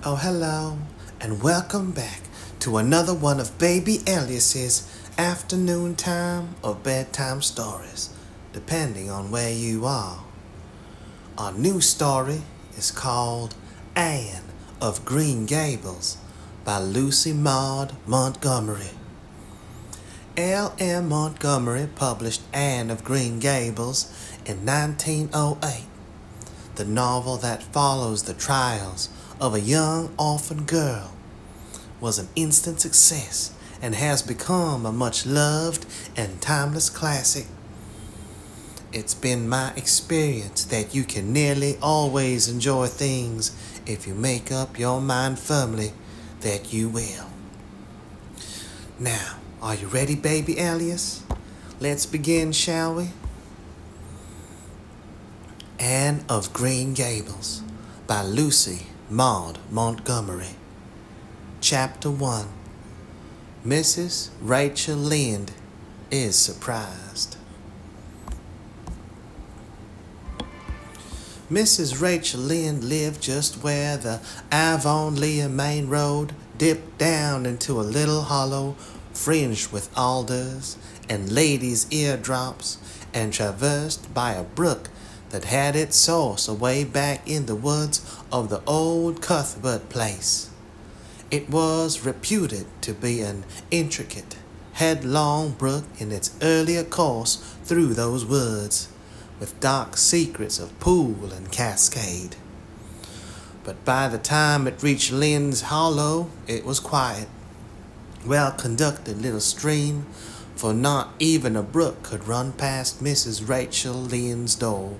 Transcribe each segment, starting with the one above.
Oh, hello, and welcome back to another one of Baby Elias's afternoon time or bedtime stories, depending on where you are. Our new story is called Anne of Green Gables by Lucy Maud Montgomery. L.M. Montgomery published Anne of Green Gables in 1908, the novel that follows the trials of a young orphan girl, was an instant success and has become a much loved and timeless classic. It's been my experience that you can nearly always enjoy things if you make up your mind firmly that you will. Now, are you ready, baby Elias? Let's begin, shall we? Anne of Green Gables by Lucy Maud Montgomery. Chapter 1. Mrs. Rachel Lynde is surprised. Mrs. Rachel Lynde lived just where the Avonlea main road dipped down into a little hollow fringed with alders and ladies' eardrops and traversed by a brook that had its source away back in the woods of the old Cuthbert place. It was reputed to be an intricate, headlong brook in its earlier course through those woods, with dark secrets of pool and cascade. But by the time it reached Lynde's Hollow, it was quiet, well-conducted little stream, for not even a brook could run past Mrs. Rachel Lynde's door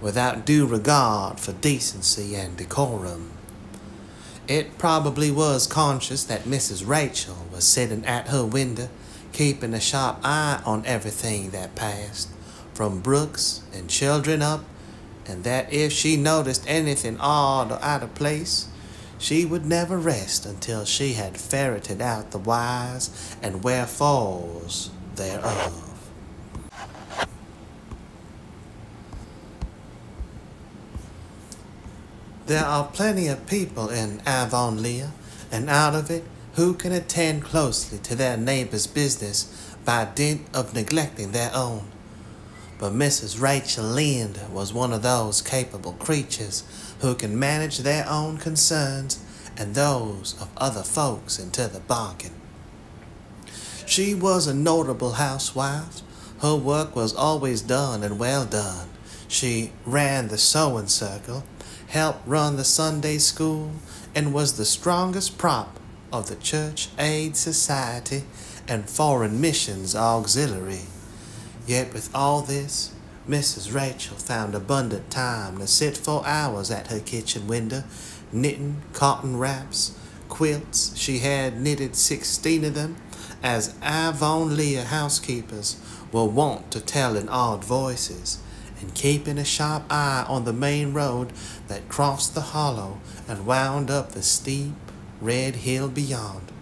without due regard for decency and decorum. It probably was conscious that Mrs. Rachel was sitting at her window, keeping a sharp eye on everything that passed, from brooks and children up, and that if she noticed anything odd or out of place, she would never rest until she had ferreted out the whys and wherefores thereof. There are plenty of people in Avonlea and out of it who can attend closely to their neighbor's business by dint of neglecting their own. But Mrs. Rachel Lynde was one of those capable creatures who can manage their own concerns and those of other folks into the bargain. She was a notable housewife. Her work was always done and well done. She ran the sewing circle, helped run the Sunday school, and was the strongest prop of the Church Aid Society and Foreign Missions Auxiliary. Yet with all this, Mrs. Rachel found abundant time to sit for hours at her kitchen window, knitting cotton wraps, quilts. She had knitted 16 of them, as Avonlea housekeepers were wont to tell in odd voices, and keeping a sharp eye on the main road that crossed the hollow and wound up the steep, red hill beyond.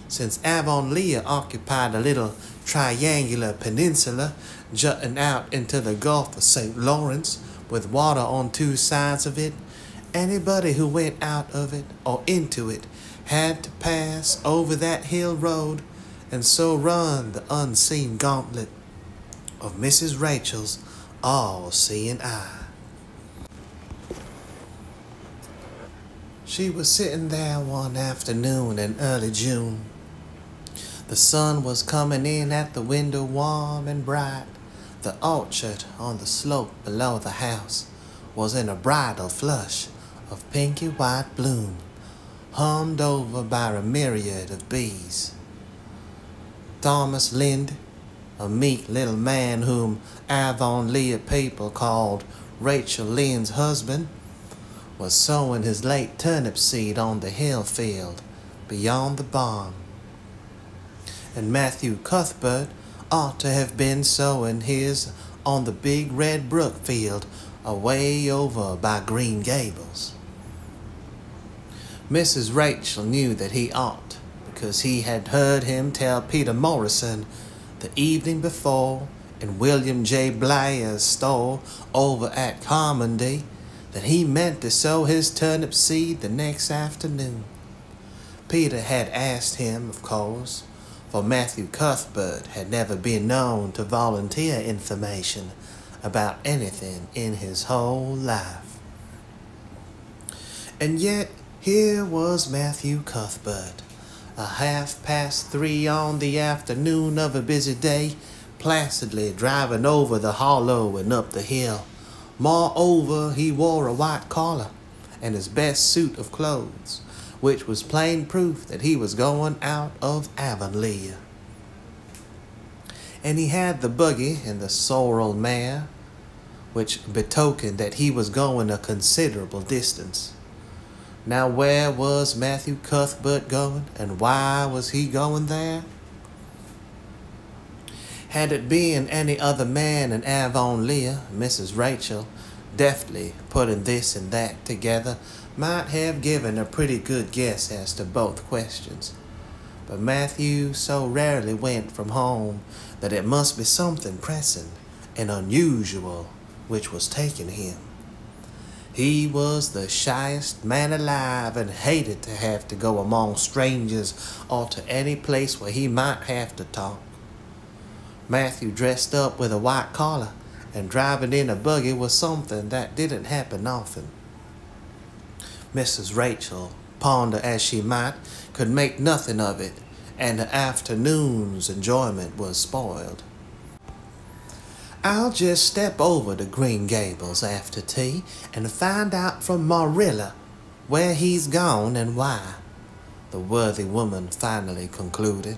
Since Avonlea occupied a little triangular peninsula jutting out into the Gulf of St. Lawrence with water on two sides of it, anybody who went out of it or into it had to pass over that hill road and so run the unseen gauntlet of Mrs. Rachel's all-seeing eye. She was sitting there one afternoon in early June. The sun was coming in at the window warm and bright. The orchard on the slope below the house was in a bridal flush of pinky white bloom, hummed over by a myriad of bees. Thomas Lynde, a meek little man whom Avonlea people called Rachel Lynde's husband, was sowing his late turnip seed on the hill field beyond the barn. And Matthew Cuthbert ought to have been sowing his on the big red brook field away over by Green Gables. Mrs. Rachel knew that he ought, because he had heard him tell Peter Morrison the evening before in William J. Blair's store over at Carmody that he meant to sow his turnip seed the next afternoon. Peter had asked him, of course, for Matthew Cuthbert had never been known to volunteer information about anything in his whole life. And yet here was Matthew Cuthbert, 3:30 on the afternoon of a busy day, placidly driving over the hollow and up the hill. Moreover, he wore a white collar and his best suit of clothes, which was plain proof that he was going out of Avonlea. And he had the buggy and the sorrel mare, which betokened that he was going a considerable distance. Now where was Matthew Cuthbert going, and why was he going there? Had it been any other man in Avonlea, Mrs. Rachel, deftly putting this and that together, might have given a pretty good guess as to both questions. But Matthew so rarely went from home that it must be something pressing and unusual which was taking him. He was the shyest man alive and hated to have to go among strangers or to any place where he might have to talk. Matthew dressed up with a white collar and driving in a buggy was something that didn't happen often. Mrs. Rachel, ponder as she might, could make nothing of it, and the afternoon's enjoyment was spoiled. I'll just step over to Green Gables after tea and find out from Marilla where he's gone and why, the worthy woman finally concluded.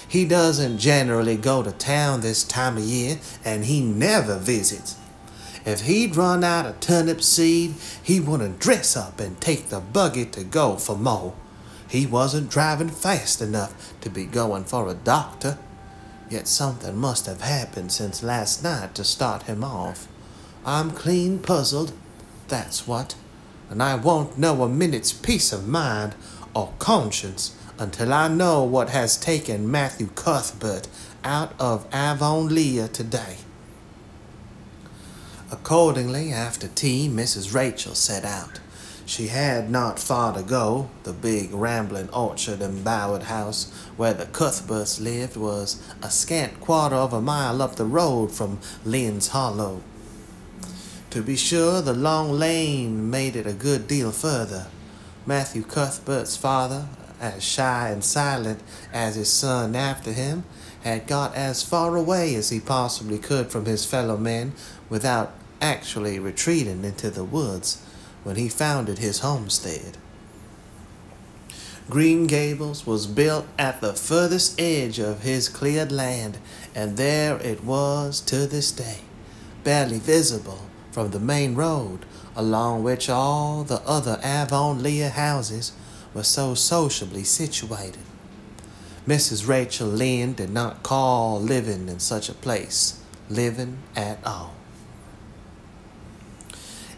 He doesn't generally go to town this time of year, and he never visits. If he'd run out of turnip seed, he wouldn't dress up and take the buggy to go for more. He wasn't driving fast enough to be going for a doctor. Yet something must have happened since last night to start him off. I'm clean puzzled, that's what, and I won't know a minute's peace of mind or conscience until I know what has taken Matthew Cuthbert out of Avonlea today. Accordingly, after tea, Mrs. Rachel set out. She had not far to go. The big rambling orchard and bowered house where the Cuthberts lived was a scant quarter of a mile up the road from Lynde's Hollow. To be sure, the long lane made it a good deal further. Matthew Cuthbert's father, as shy and silent as his son after him, had got as far away as he possibly could from his fellow men without actually retreating into the woods when he founded his homestead. Green Gables was built at the furthest edge of his cleared land, and there it was to this day, barely visible from the main road along which all the other Avonlea houses were so sociably situated. Mrs. Rachel Lynde did not call living in such a place living at all.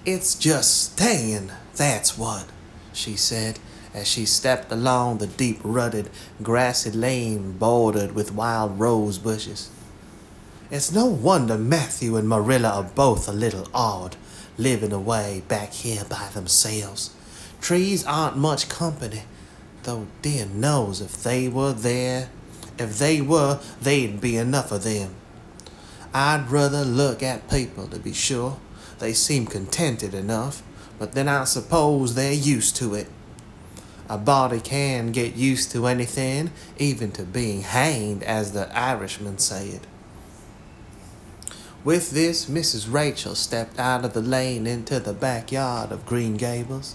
"It's just staying, that's what," she said, as she stepped along the deep-rutted, grassy lane bordered with wild rose bushes. "It's no wonder Matthew and Marilla are both a little odd, living away back here by themselves. Trees aren't much company, though dear knows if they were there. If they were, they'd be enough of them. I'd rather look at people, to be sure. They seem contented enough, but then I suppose they're used to it. A body can get used to anything, even to being hanged, as the Irishman said." With this, Mrs. Rachel stepped out of the lane into the backyard of Green Gables.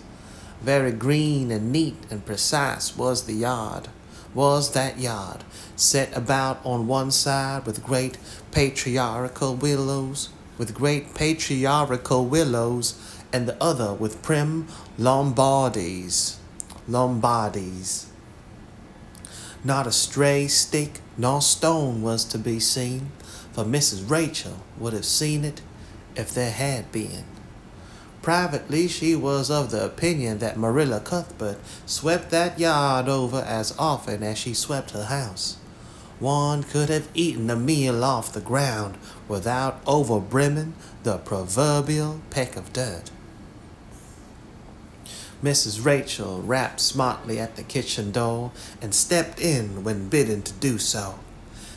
Very green and neat and precise was that yard, set about on one side with great patriarchal willows, and the other with prim Lombardies. Not a stray stick nor stone was to be seen, for Mrs. Rachel would have seen it if there had been. Privately, she was of the opinion that Marilla Cuthbert swept that yard over as often as she swept her house. One could have eaten a meal off the ground without overbrimming the proverbial peck of dirt. Mrs. Rachel rapped smartly at the kitchen door and stepped in when bidden to do so.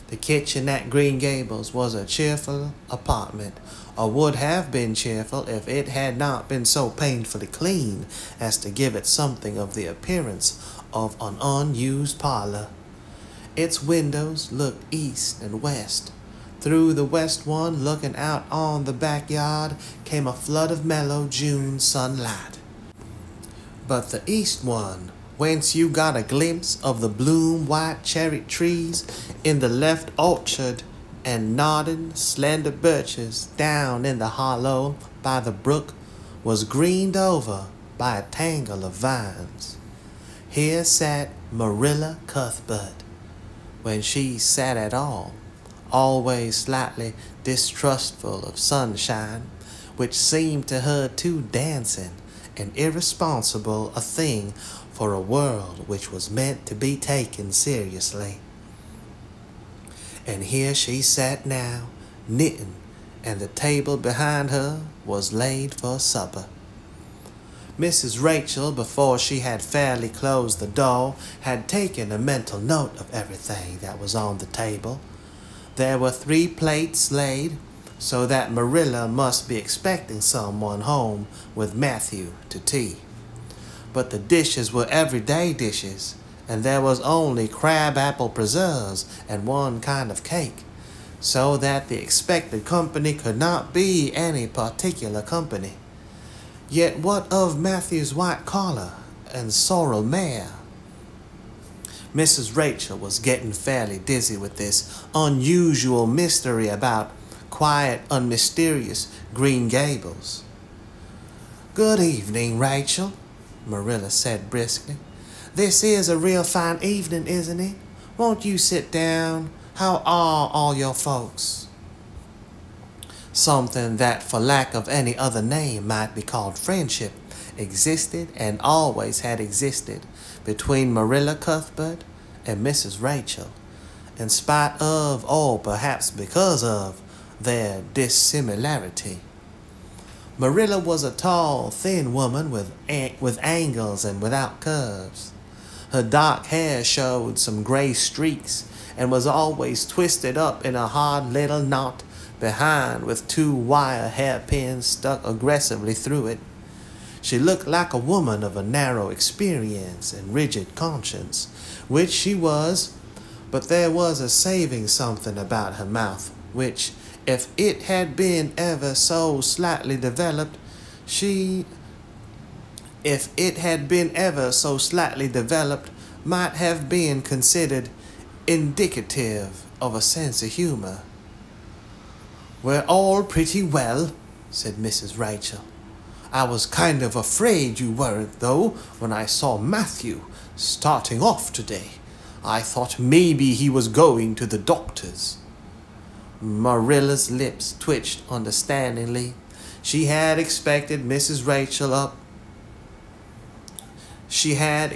The kitchen at Green Gables was a cheerful apartment, or would have been cheerful if it had not been so painfully clean as to give it something of the appearance of an unused parlor. Its windows looked east and west. Through the west one, looking out on the backyard, came a flood of mellow June sunlight. But the east one, whence you got a glimpse of the bloom-white cherry trees in the left orchard and nodding slender birches down in the hollow by the brook, was greened over by a tangle of vines. Here sat Marilla Cuthbert, when she sat at all, always slightly distrustful of sunshine, which seemed to her too dancing and irresponsible a thing for a world which was meant to be taken seriously. And here she sat now, knitting, and the table behind her was laid for supper. Mrs. Rachel, before she had fairly closed the door, had taken a mental note of everything that was on the table. There were 3 plates laid, so that Marilla must be expecting someone home with Matthew to tea. But the dishes were everyday dishes, and there was only crab-apple preserves and one kind of cake, so that the expected company could not be any particular company. Yet what of Matthew's white collar and sorrel mare? Mrs. Rachel was getting fairly dizzy with this unusual mystery about quiet, unmysterious Green Gables. "Good evening, Rachel," Marilla said briskly. "This is a real fine evening, isn't it? Won't you sit down? How are all your folks?" Something that, for lack of any other name, might be called friendship, existed and always had existed between Marilla Cuthbert and Mrs. Rachel, in spite of, or perhaps because of, their dissimilarity. Marilla was a tall, thin woman with angles and without curves. Her dark hair showed some gray streaks and was always twisted up in a hard little knot behind with 2 wire hairpins stuck aggressively through it. She looked like a woman of a narrow experience and rigid conscience, which she was, but there was a saving something about her mouth, which, if it had been ever so slightly developed, might have been considered indicative of a sense of humor. "We're all pretty well," said Mrs. Rachel. "I was kind of afraid you weren't, though, when I saw Matthew starting off today. I thought maybe he was going to the doctor's." Marilla's lips twitched understandingly. She had expected Mrs. Rachel up. She had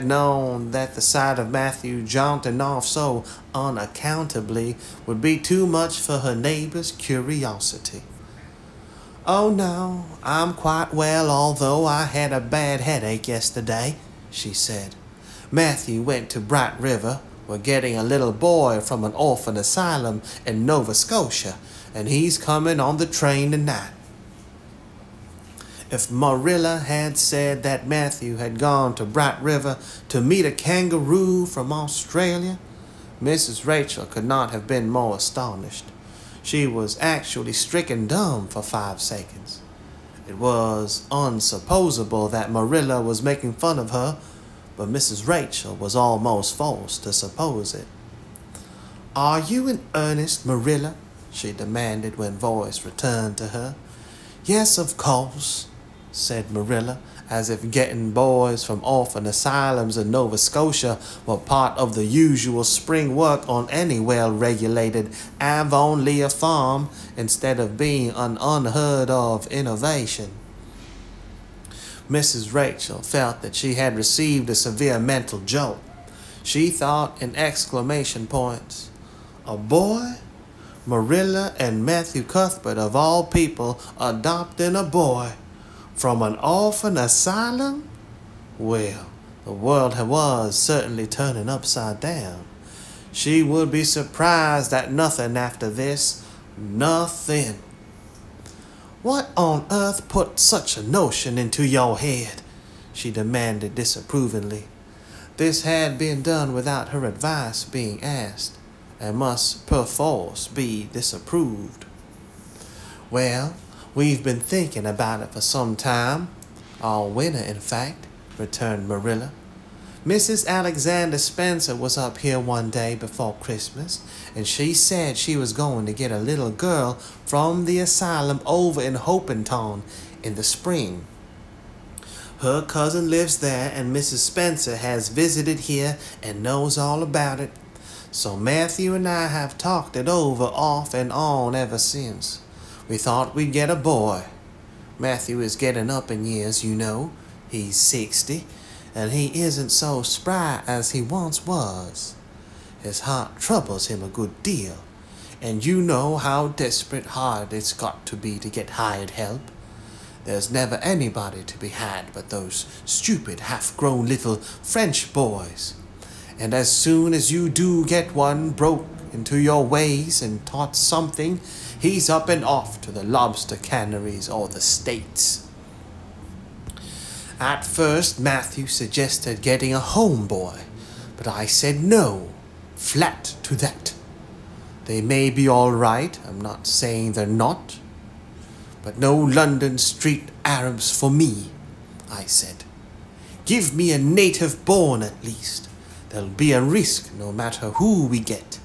known that the sight of Matthew jaunting off so unaccountably would be too much for her neighbor's curiosity. "Oh, no, I'm quite well, although I had a bad headache yesterday," she said. "Matthew went to Bright River. We're getting a little boy from an orphan asylum in Nova Scotia, and he's coming on the train tonight." If Marilla had said that Matthew had gone to Bright River to meet a kangaroo from Australia, Mrs. Rachel could not have been more astonished. She was actually stricken dumb for 5 seconds. It was unsupposable that Marilla was making fun of her, but Mrs. Rachel was almost forced to suppose it. "Are you in earnest, Marilla?" she demanded when voice returned to her. "Yes, of course," said Marilla, as if getting boys from orphan asylums in Nova Scotia were part of the usual spring work on any well-regulated Avonlea farm instead of being an unheard-of innovation. Mrs. Rachel felt that she had received a severe mental jolt. She thought in exclamation points. A boy? Marilla and Matthew Cuthbert, of all people, adopting a boy. From an orphan asylum? Well, the world was certainly turning upside down. She would be surprised at nothing after this. Nothing. What on earth put such a notion into your head? She demanded disapprovingly. This had been done without her advice being asked, and must perforce be disapproved. Well, we've been thinking about it for some time. All winter, in fact, returned Marilla. Mrs. Alexander Spencer was up here one day before Christmas, and she said she was going to get a little girl from the asylum over in Hopinton in the spring. Her cousin lives there, and Mrs. Spencer has visited here and knows all about it. So Matthew and I have talked it over off and on ever since. We thought we'd get a boy. Matthew is getting up in years, you know. He's 60, and he isn't so spry as he once was. His heart troubles him a good deal, and you know how desperate hard it's got to be to get hired help. There's never anybody to be had but those stupid half-grown little French boys. And as soon as you do get one broke into your ways and taught something, he's up and off to the lobster canneries or the States. At first, Matthew suggested getting a homeboy, but I said no, flat to that. They may be all right, I'm not saying they're not, but no London street Arabs for me, I said. Give me a native born at least. There'll be a risk no matter who we get,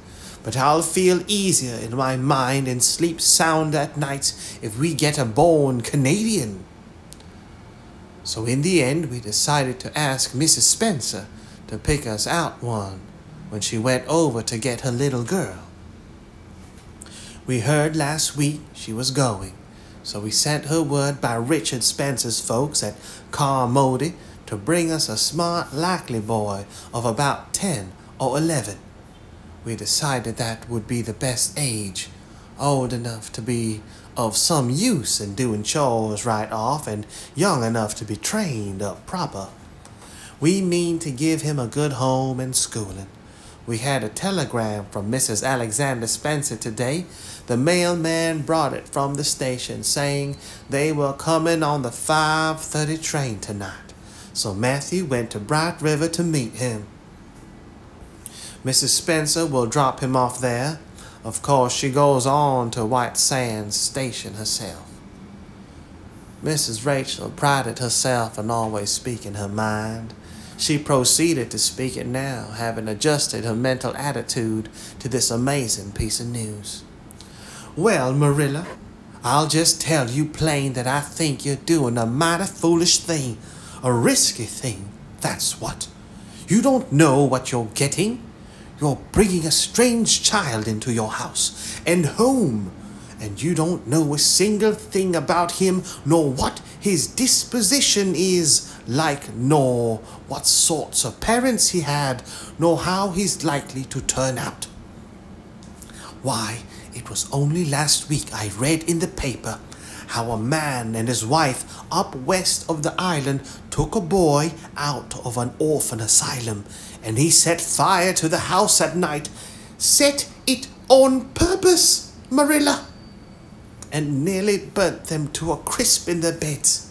but I'll feel easier in my mind and sleep sound at nights if we get a born Canadian. So in the end, we decided to ask Mrs. Spencer to pick us out one when she went over to get her little girl. We heard last week she was going, so we sent her word by Richard Spencer's folks at Carmody to bring us a smart, likely boy of about 10 or 11. We decided that would be the best age, old enough to be of some use in doing chores right off and young enough to be trained up proper. We mean to give him a good home and schooling. We had a telegram from Mrs. Alexander Spencer today. The mailman brought it from the station saying they were coming on the 5:30 train tonight. So Matthew went to Bright River to meet him. Mrs. Spencer will drop him off there. Of course, she goes on to White Sands Station herself. Mrs. Rachel prided herself on always speaking her mind. She proceeded to speak it now, having adjusted her mental attitude to this amazing piece of news. Well, Marilla, I'll just tell you plain that I think you're doing a mighty foolish thing, a risky thing, that's what. You don't know what you're getting. You're bringing a strange child into your house and home, and you don't know a single thing about him, nor what his disposition is like, nor what sorts of parents he had, nor how he's likely to turn out. Why, it was only last week I read in the paper how a man and his wife up west of the island took a boy out of an orphan asylum, and he set fire to the house at night. Set it on purpose, Marilla, and nearly burnt them to a crisp in their beds.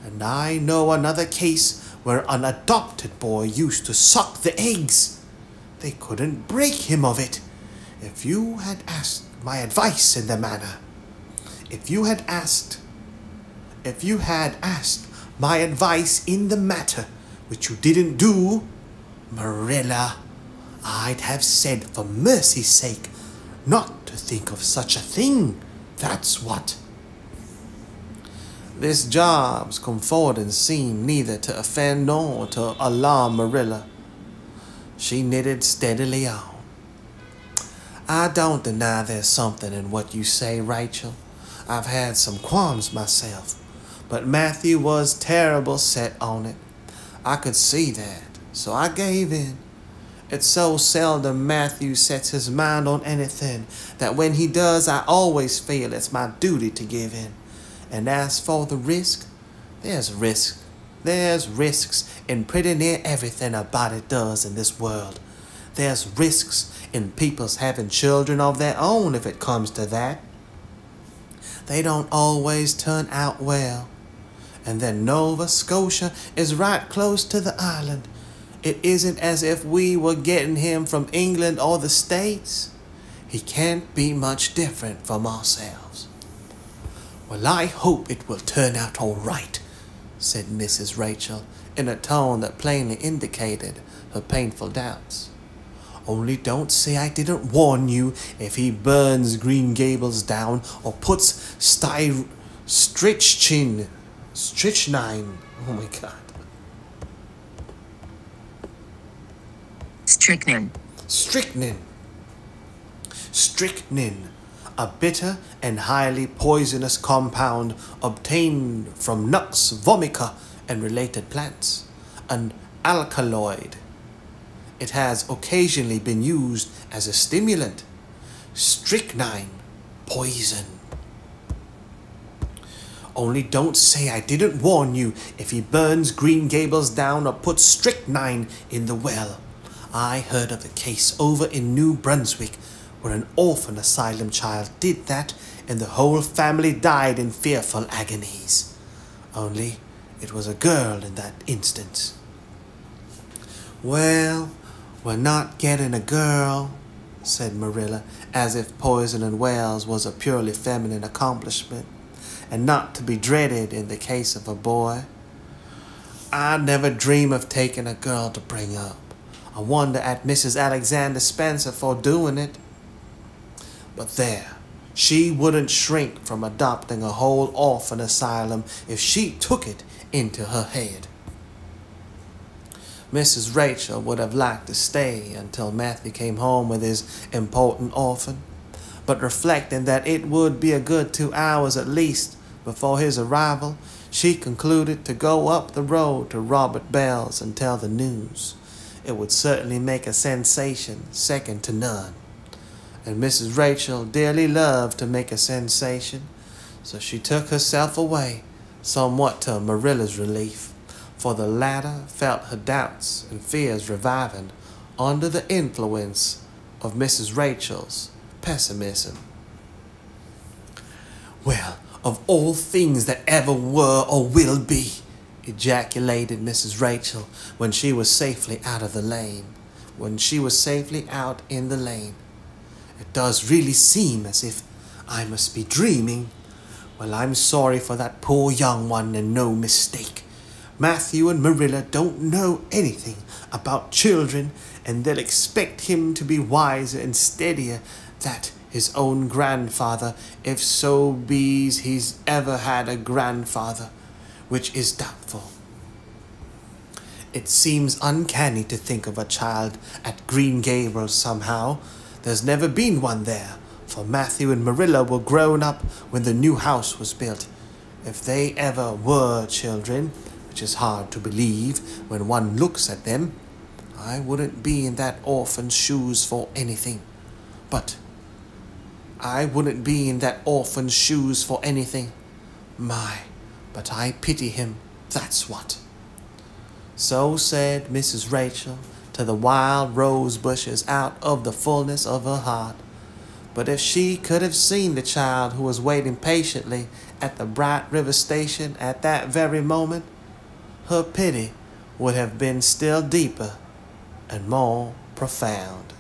And I know another case where an adopted boy used to suck the eggs. They couldn't break him of it. If you had asked my advice in the matter, if you had asked my advice in the matter, which you didn't do, Marilla, I'd have said for mercy's sake not to think of such a thing, that's what. This job's comforting seemed neither to offend nor to alarm Marilla. She knitted steadily on. I don't deny there's something in what you say, Rachel. I've had some qualms myself, but Matthew was terrible set on it. I could see that, so I gave in. It's so seldom Matthew sets his mind on anything that when he does, I always feel it's my duty to give in. And as for the risk, There's risk. There's risks in pretty near everything a body does in this world. There's risks in people's having children of their own if it comes to that. They don't always turn out well. And then Nova Scotia is right close to the island. It isn't as if we were getting him from England or the States. He can't be much different from ourselves. Well, I hope it will turn out all right, said Mrs. Rachel in a tone that plainly indicated her painful doubts. Only don't say I didn't warn you if he burns Green Gables down or puts strychnine. Oh my God. Strychnine. Strychnine, a bitter and highly poisonous compound obtained from nux vomica and related plants, an alkaloid. It has occasionally been used as a stimulant. Strychnine, poison. Only don't say I didn't warn you if he burns Green Gables down or puts strychnine in the well. I heard of a case over in New Brunswick where an orphan asylum child did that and the whole family died in fearful agonies. Only it was a girl in that instance. Well, we're not getting a girl, said Marilla, as if poisoning wells was a purely feminine accomplishment and not to be dreaded in the case of a boy. I'd never dream of taking a girl to bring up. I wonder at Mrs. Alexander Spencer for doing it. But there, she wouldn't shrink from adopting a whole orphan asylum if she took it into her head. Mrs. Rachel would have liked to stay until Matthew came home with his important orphan, but reflecting that it would be a good 2 hours at least before his arrival, she concluded to go up the road to Robert Bell's and tell the news. It would certainly make a sensation second to none. And Mrs. Rachel dearly loved to make a sensation, so she took herself away, somewhat to Marilla's relief, for the latter felt her doubts and fears reviving under the influence of Mrs. Rachel's pessimism. Well, of all things that ever were or will be, ejaculated Mrs. Rachel when she was safely out of the lane. When she was safely out in the lane. It does really seem as if I must be dreaming. Well, I'm sorry for that poor young one and no mistake. Matthew and Marilla don't know anything about children, and they'll expect him to be wiser and steadier than his own grandfather, if so be's he's ever had a grandfather, which is doubtful. It seems uncanny to think of a child at Green Gables somehow. There's never been one there, for Matthew and Marilla were grown up when the new house was built. If they ever were children, which is hard to believe when one looks at them, I wouldn't be in that orphan's shoes for anything. But I wouldn't be in that orphan's shoes for anything. My, but I pity him, that's what. So said Mrs. Rachel to the wild rose bushes out of the fullness of her heart. But if she could have seen the child who was waiting patiently at the Bright River station at that very moment, her pity would have been still deeper and more profound.